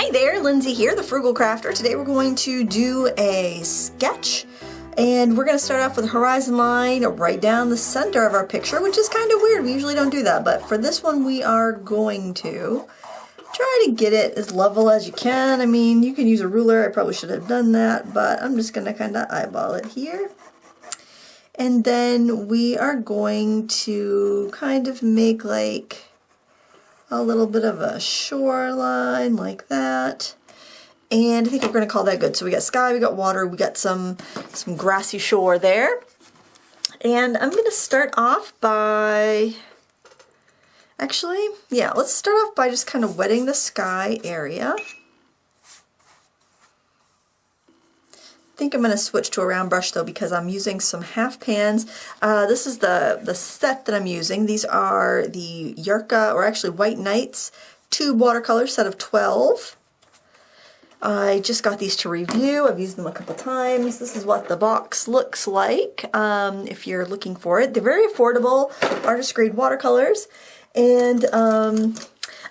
Hey there, Lindsay here, the Frugal Crafter. Today we're going to do a sketch, and we're going to start off with a horizon line right down the center of our picture, which is kind of weird. We usually don't do that, but for this one we are going to try to get it as level as you can. I mean, you can use a ruler. I probably should have done that, but I'm just going to kind of eyeball it here. And then we are going to kind of make like a little bit of a shoreline like that. And I think we're going to call that good. So we got sky, we got water, we got some grassy shore there. And I'm going to start off by, actually, yeah, let's start off by just kind of wetting the sky area. I think I'm going to switch to a round brush though because I'm using some half pans. This is the set that I'm using. These are the Yarka, or actually White Nights, tube watercolor set of 12. I just got these to review. I've used them a couple times. This is what the box looks like if you're looking for it. They're very affordable, artist grade watercolors. And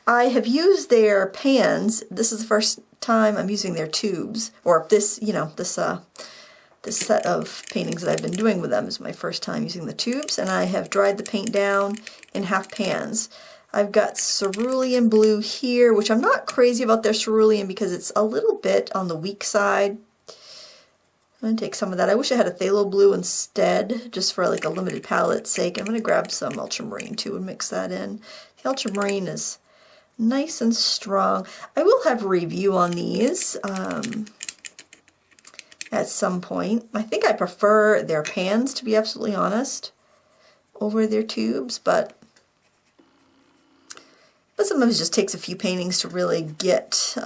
I have used their pans. This is the first time I'm using their tubes, or this, you know, this set of paintings that I've been doing with them is my first time using the tubes, and I have dried the paint down in half pans. I've got cerulean blue here, which I'm not crazy about their cerulean because it's a little bit on the weak side. I'm going to take some of that. I wish I had a phthalo blue instead, just for like a limited palette's sake. I'm going to grab some ultramarine too and mix that in. The ultramarine is nice and strong. I will have a review on these at some point. I think I prefer their pans, to be absolutely honest, over their tubes, but sometimes it just takes a few paintings to really get in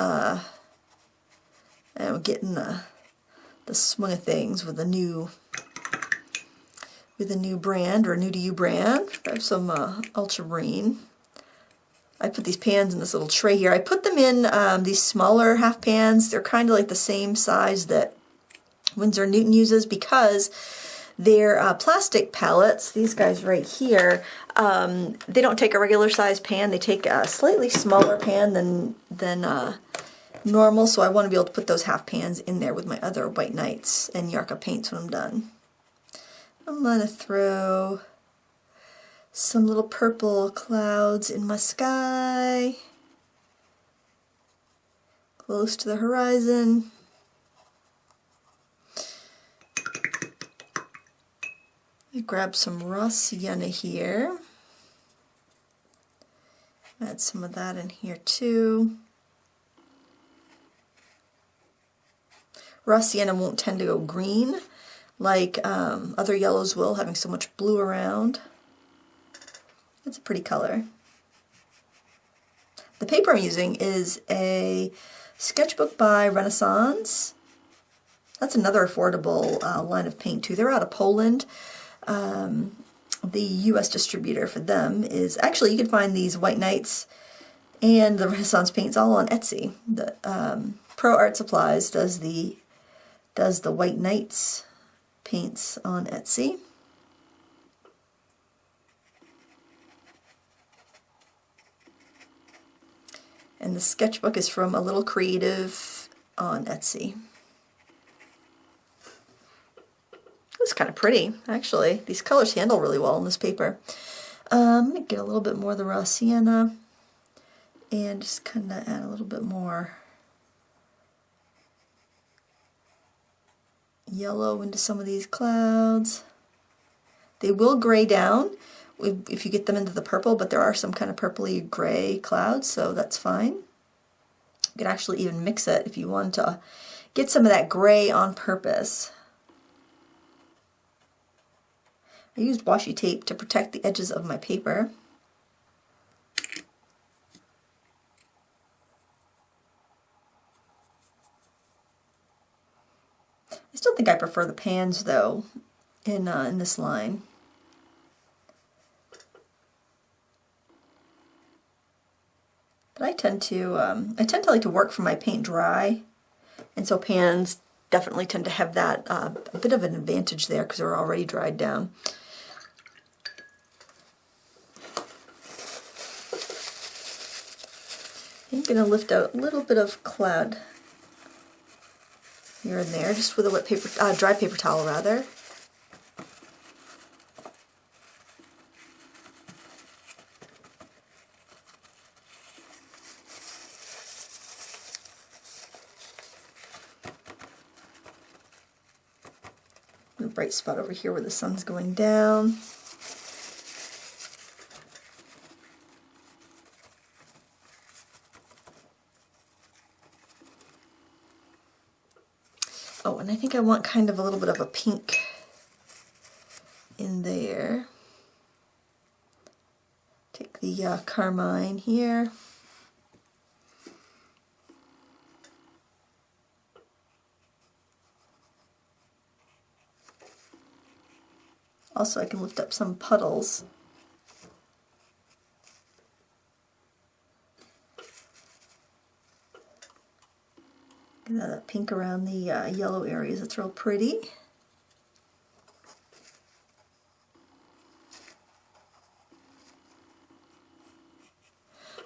the swing of things with a new brand, or a new to you brand. I have some ultramarine. I put these pans in this little tray here. I put them in these smaller half pans. They're kind of like the same size that Winsor & Newton uses because they're plastic palettes. These guys right here, they don't take a regular size pan. They take a slightly smaller pan than normal, so I want to be able to put those half pans in there with my other White Nights and Yarka paints when I'm done. I'm going to throw some little purple clouds in my sky, close to the horizon. I grab some raw sienna here. Add some of that in here too. Raw sienna won't tend to go green like other yellows will, having so much blue around. It's a pretty color. The paper I'm using is a sketchbook by Renesans. That's another affordable line of paint too. They're out of Poland. The US distributor for them is, actually you can find these White Nights and the Renaissance paints all on Etsy. The Pro Art Supplies does the White Nights paints on Etsy. And the sketchbook is from A Little Creative on Etsy. It's kind of pretty, actually. These colors handle really well on this paper. I'm going to get a little bit more of the raw sienna and just kind of add a little bit more yellow into some of these clouds. They will gray down if you get them into the purple, but there are some kind of purpley gray clouds, so that's fine. You could actually even mix it if you want to get some of that gray on purpose. I used washi tape to protect the edges of my paper. I still think I prefer the pans though in this line. But I tend to like to work from my paint dry, and so pans definitely tend to have that a bit of an advantage there because they're already dried down. I'm going to lift out a little bit of cloud here and there, just with a wet paper, dry paper towel rather. A bright spot over here where the sun's going down. Oh, and I think I want kind of a little bit of a pink in there. Take the carmine here. Also, I can lift up some puddles. Get that pink around the yellow areas. It's real pretty.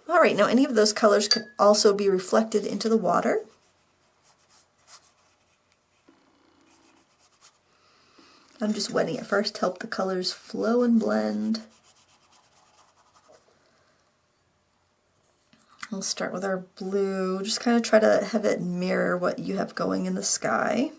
All right, now any of those colors could also be reflected into the water. I'm just wetting it first to help the colors flow and blend. We'll start with our blue. Just kind of try to have it mirror what you have going in the sky.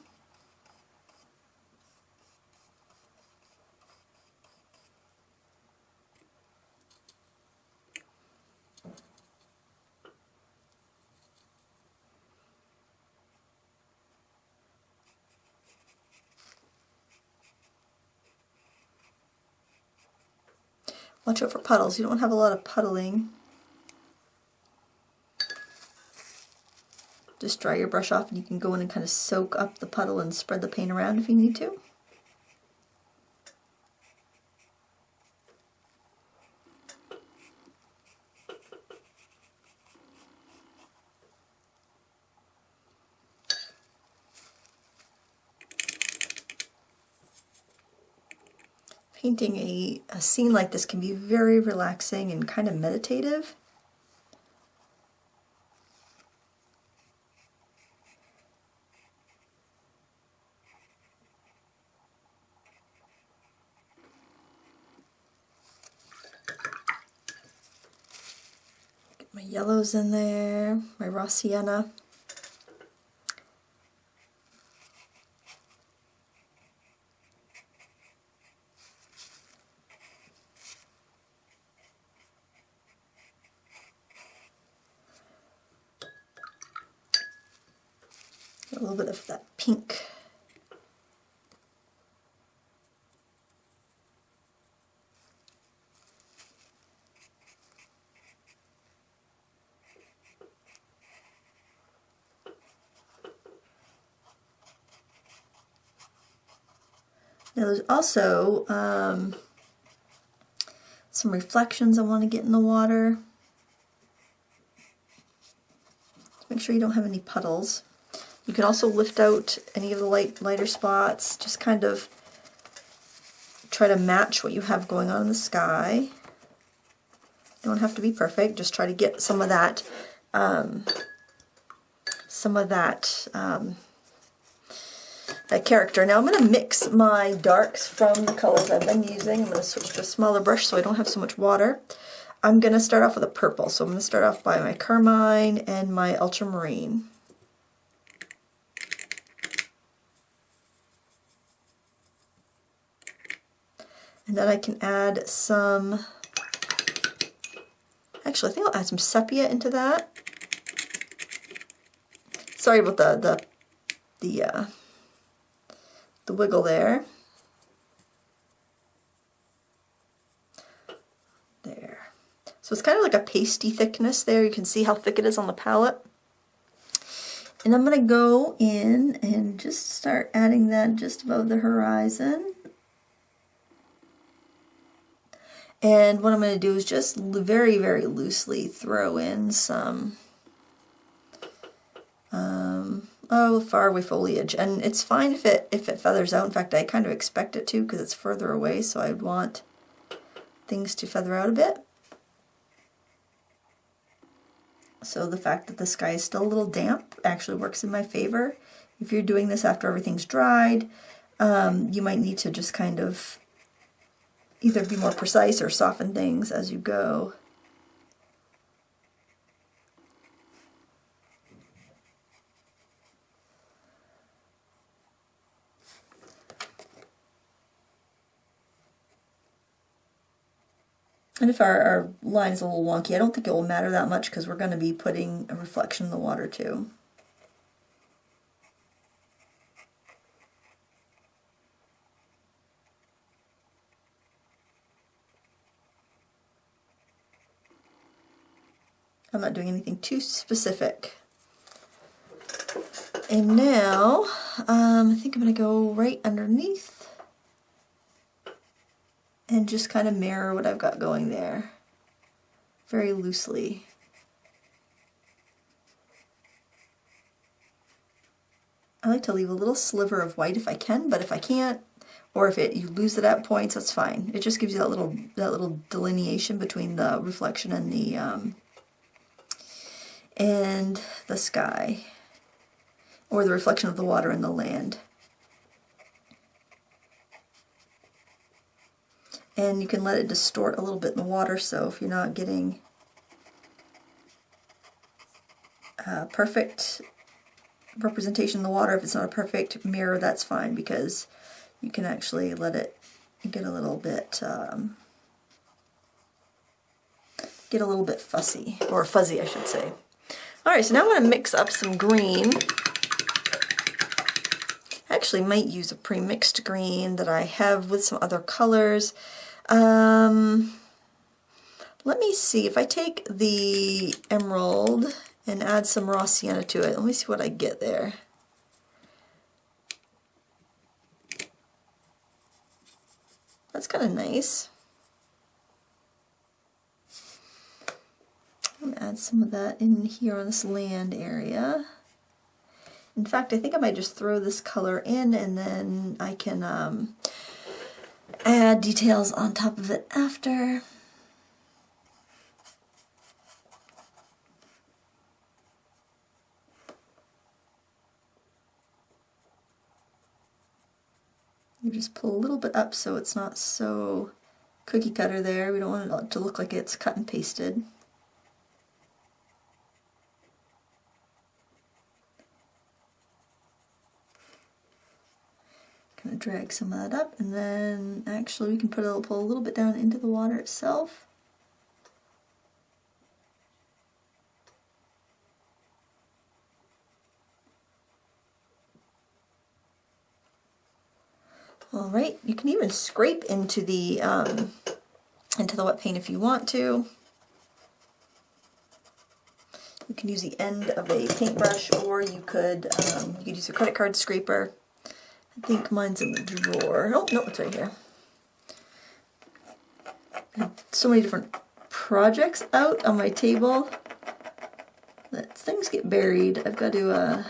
Watch out for puddles. You don't want to have a lot of puddling. Just dry your brush off and you can go in and kind of soak up the puddle and spread the paint around if you need to. Painting a scene like this can be very relaxing and kind of meditative. Get my yellows in there, my raw sienna. A little bit of that pink. Now there's also some reflections I want to get in the water. Make sure you don't have any puddles. You can also lift out any of the lighter spots, just kind of try to match what you have going on in the sky. Don't have to be perfect, just try to get some of that that character. Now I'm going to mix my darks from the colors I've been using. I'm going to switch to a smaller brush so I don't have so much water. I'm going to start off with a purple, so I'm going to start off by my carmine and my ultramarine. And then I can add some, actually I think I'll add some sepia into that. Sorry about the wiggle there. There. So it's kind of like a pasty thickness there. You can see how thick it is on the palette. And I'm going to go in and just start adding that just above the horizon. And what I'm going to do is just very, very loosely throw in some faraway foliage. And it's fine if it feathers out. In fact, I kind of expect it to because it's further away, so I'd want things to feather out a bit. So the fact that the sky is still a little damp actually works in my favor. If you're doing this after everything's dried, you might need to just kind of either be more precise or soften things as you go. And if our line is a little wonky, I don't think it will matter that much because we're going to be putting a reflection in the water too. I'm not doing anything too specific. And now, I think I'm going to go right underneath and just kind of mirror what I've got going there, very loosely. I like to leave a little sliver of white if I can, but if I can't, or if you lose it at points, that's fine. It just gives you that little delineation between the reflection and the sky, or the reflection of the water and the land. And you can let it distort a little bit in the water, so if you're not getting perfect representation in the water, if it's not a perfect mirror, that's fine, because you can actually let it get a little bit fussy, or fuzzy I should say. Alright, so now I'm going to mix up some green. I actually might use a pre-mixed green that I have with some other colors. Let me see, if I take the emerald and add some raw sienna to it, let me see what I get there. That's kind of nice. I'm going to add some of that in here on this land area. In fact, I think I might just throw this color in and then I can add details on top of it after. You just pull a little bit up so it's not so cookie cutter there. We don't want it to look like it's cut and pasted. Kind of drag some of that up, and then actually we can pull a little bit down into the water itself. All right, you can even scrape into the wet paint if you want to. You can use the end of a paintbrush, or you could use a credit card scraper. I think mine's in the drawer. Oh, no, it's right here. I have so many different projects out on my table that things get buried. I've got to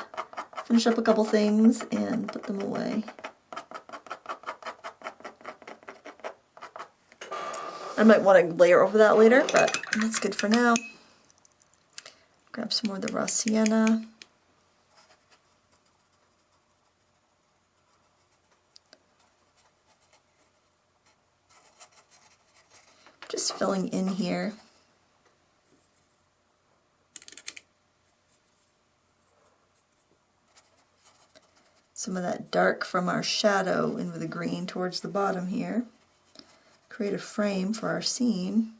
finish up a couple things and put them away. I might want to layer over that later, but that's good for now. Grab some more of the raw sienna. Just filling in here. Some of that dark from our shadow in with the green towards the bottom here. Create a frame for our scene.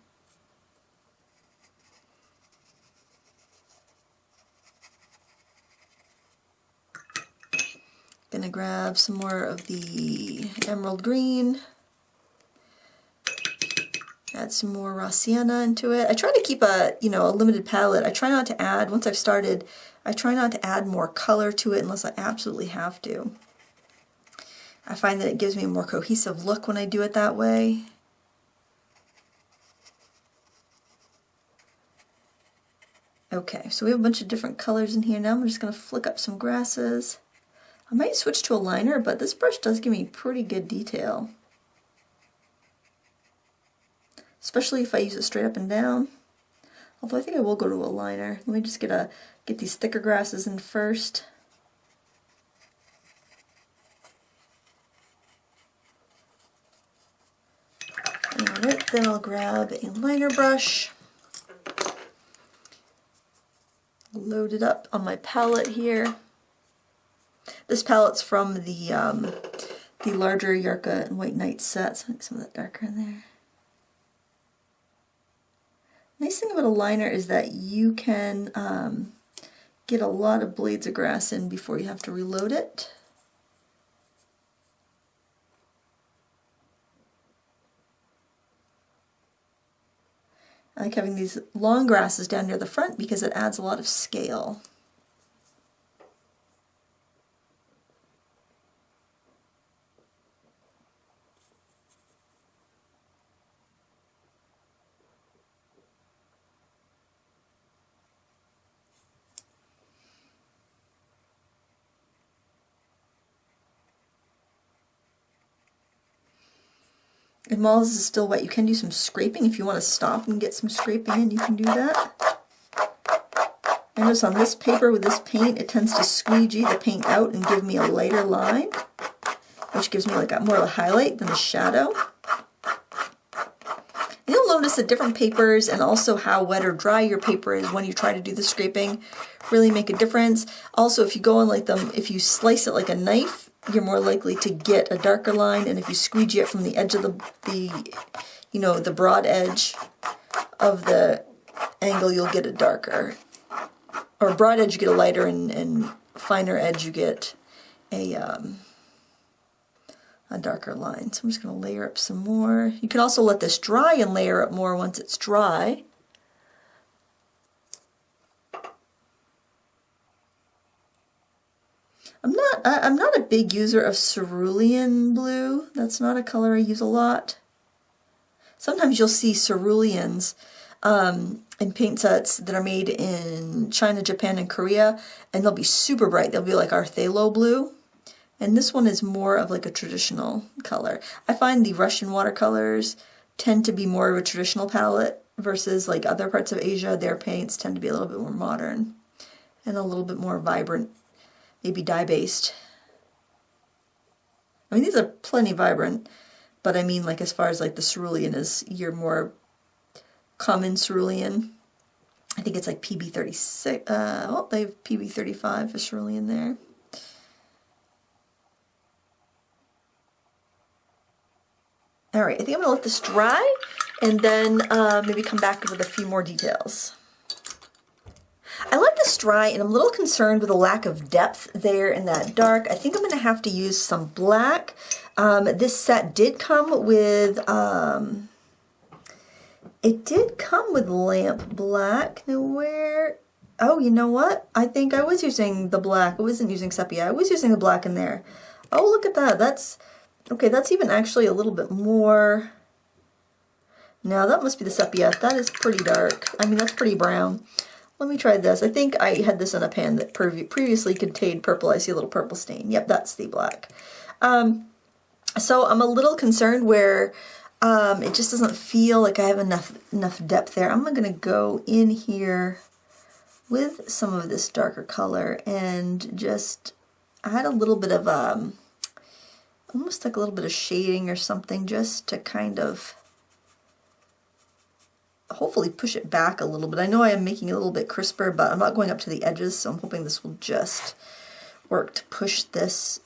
Gonna grab some more of the emerald green. Add some more raw sienna into it. I try to keep a limited palette. I try not to add, once I've started, I try not to add more color to it unless I absolutely have to. I find that it gives me a more cohesive look when I do it that way. Okay, so we have a bunch of different colors in here. Now I'm just going to flick up some grasses. I might switch to a liner, but this brush does give me pretty good detail. Especially if I use it straight up and down. Although I think I will go to a liner. Let me just get these thicker grasses in first. Alright, then I'll grab a liner brush. Load it up on my palette here. This palette's from the larger Yarka and White Knight set, so I think some of that darker in there. Nice thing about a liner is that you can get a lot of blades of grass in before you have to reload it. I like having these long grasses down near the front because it adds a lot of scale. And while this is still wet, you can do some scraping. If you want to stop and get some scraping in, you can do that. I notice on this paper with this paint, it tends to squeegee the paint out and give me a lighter line, which gives me like more of a highlight than the shadow. And you'll notice that different papers and also how wet or dry your paper is when you try to do the scraping really make a difference. Also, if you go on if you slice it like a knife, you're more likely to get a darker line, and if you squeegee it from the edge of the broad edge of the angle, you'll get a darker. Or broad edge you get a lighter, and finer edge you get a darker line. So I'm just going to layer up some more. You can also let this dry and layer up more once it's dry. I'm not a big user of cerulean blue. That's not a color I use a lot. Sometimes you'll see ceruleans in paint sets that are made in China, Japan, and Korea, and they'll be super bright. They'll be like our phthalo blue. And this one is more of like a traditional color. I find the Russian watercolors tend to be more of a traditional palette versus like other parts of Asia. Their paints tend to be a little bit more modern and a little bit more vibrant. Maybe dye-based. I mean, these are plenty vibrant, but I mean, like, as far as like the cerulean is your more common cerulean. I think it's like PB36. Oh, they have PB35 for cerulean there. All right, I think I'm gonna let this dry and then maybe come back with a few more details. I let this dry, and I'm a little concerned with the lack of depth there in that dark. I think I'm going to have to use some black. This set did come with, it did come with lamp black. Now where, oh, you know what? I think I was using the black. I wasn't using sepia. I was using the black in there. Oh, look at that. That's, okay, that's even actually a little bit more. Now that must be the sepia. That is pretty dark. I mean, that's pretty brown. Let me try this. I think I had this in a pan that previously contained purple. I see a little purple stain. Yep, that's the black. So I'm a little concerned where it just doesn't feel like I have enough depth there. I'm going to go in here with some of this darker color and just add a little bit of almost like a little bit of shading or something, just to kind of hopefully push it back a little bit. I know I am making it a little bit crisper, but I'm not going up to the edges, so I'm hoping this will just work to push this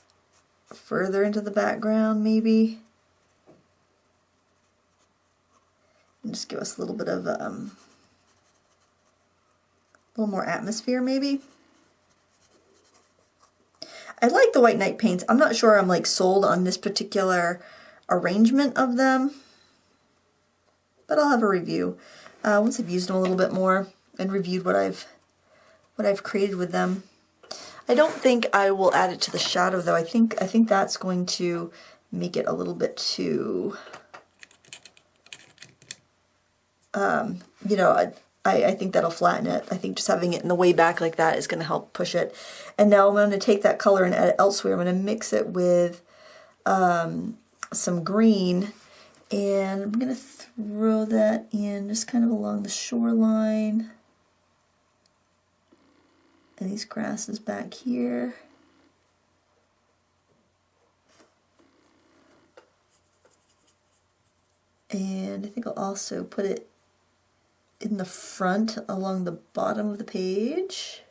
further into the background, maybe. And just give us a little bit of a little more atmosphere, maybe. I like the White Knight paints. I'm not sure I'm like sold on this particular arrangement of them, but I'll have a review once I've used them a little bit more and reviewed what I've created with them. I don't think I will add it to the shadow though. I think that's going to make it a little bit too, you know, I think that'll flatten it. I think just having it in the way back like that is going to help push it. And now I'm going to take that color and add it elsewhere. I'm going to mix it with some green And I'm going to throw that in just kind of along the shoreline. And these grasses back here. And I think I'll also put it in the front along the bottom of the page.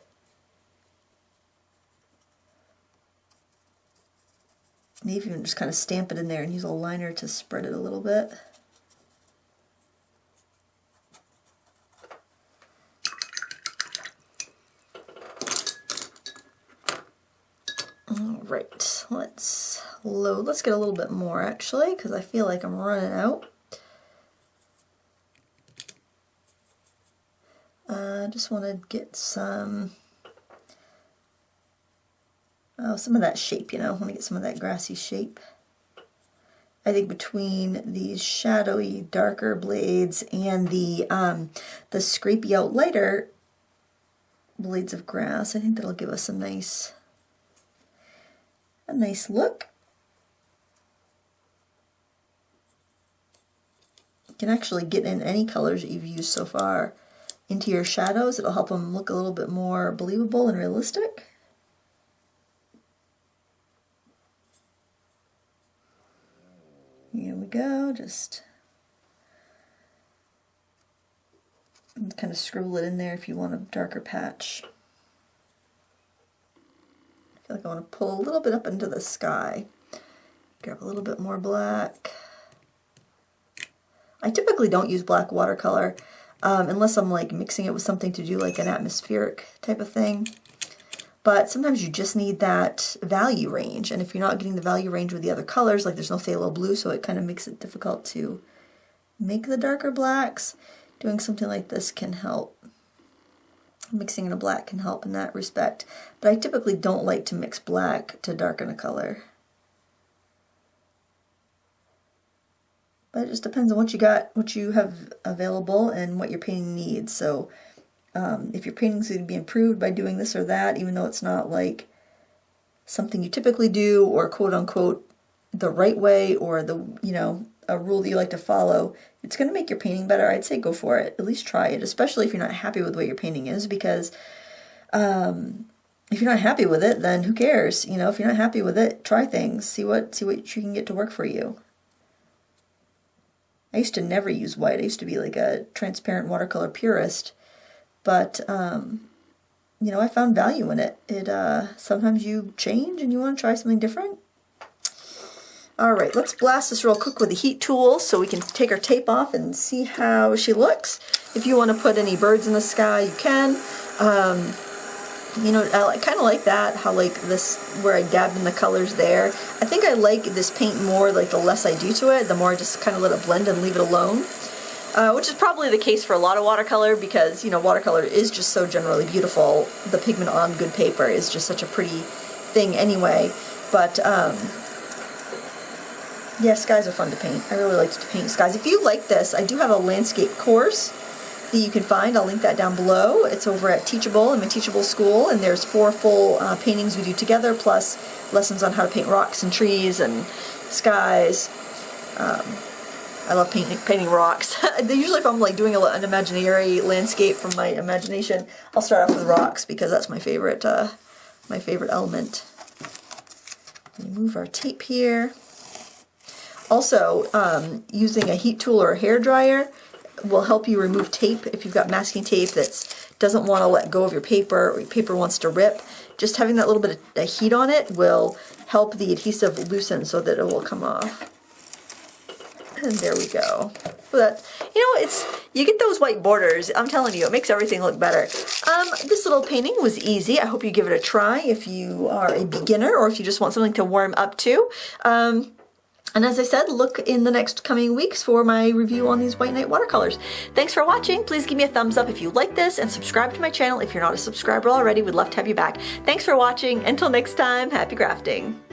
Maybe even just kind of stamp it in there and use a liner to spread it a little bit. All right, let's load. Let's get a little bit more actually, because I feel like I'm running out. I just want to get some of that shape, you know. I want to get some of that grassy shape. I think between these shadowy, darker blades and the scrapey out lighter blades of grass, I think that'll give us a nice look. You can actually get in any colors that you've used so far into your shadows. It'll help them look a little bit more believable and realistic. Here we go, just kind of scribble it in there if you want a darker patch. I feel like I want to pull a little bit up into the sky. Grab a little bit more black. I typically don't use black watercolor unless I'm like mixing it with something to do like an atmospheric type of thing. But sometimes you just need that value range, and if you're not getting the value range with the other colors, like there's no phthalo blue, so it kind of makes it difficult to make the darker blacks, doing something like this can help. Mixing in a black can help in that respect, but I typically don't like to mix black to darken a color. But it just depends on what you got, what you have available, and what your painting needs. So if your painting's going to be improved by doing this or that, even though it's not like something you typically do, or quote unquote the right way, or the, you know, a rule that you like to follow, it's going to make your painting better. I'd say go for it. At least try it, especially if you're not happy with what your painting is, because if you're not happy with it, then who cares? You know, if you're not happy with it, try things. See what you can get to work for you. I used to never use white. I used to be like a transparent watercolor purist, but you know, I found value in it. Sometimes you change and you want to try something different. All right, let's blast this real quick with a heat tool so we can take our tape off and see how she looks. If you want to put any birds in the sky, you can. You know, I kind of like that, how like this, where I dabbed in the colors there. I think I like this paint more, like the less I do to it, the more I just kind of let it blend and leave it alone. Which is probably the case for a lot of watercolor, because, you know, watercolor is just so generally beautiful. The pigment on good paper is just such a pretty thing anyway. But, yeah, skies are fun to paint. I really like to paint skies. If you like this, I do have a landscape course that you can find. I'll link that down below. It's over at Teachable. I'm in Teachable School, and there's 4 full paintings we do together, plus lessons on how to paint rocks and trees and skies. I love painting rocks. Usually if I'm like doing an imaginary landscape from my imagination, I'll start off with rocks because that's my favorite element. Remove our tape here. Also, using a heat tool or a hair dryer will help you remove tape if you've got masking tape that doesn't want to let go of your paper, or your paper wants to rip. Just having that little bit of heat on it will help the adhesive loosen so that it will come off. And there we go. So that, you know, you get those white borders. I'm telling you, it makes everything look better. This little painting was easy. I hope you give it a try if you are a beginner, or if you just want something to warm up to. And as I said, look in the next coming weeks for my review on these White Night watercolors. Thanks for watching. Please give me a thumbs up if you like this, and subscribe to my channel if you're not a subscriber already. We'd love to have you back. Thanks for watching. Until next time, happy crafting.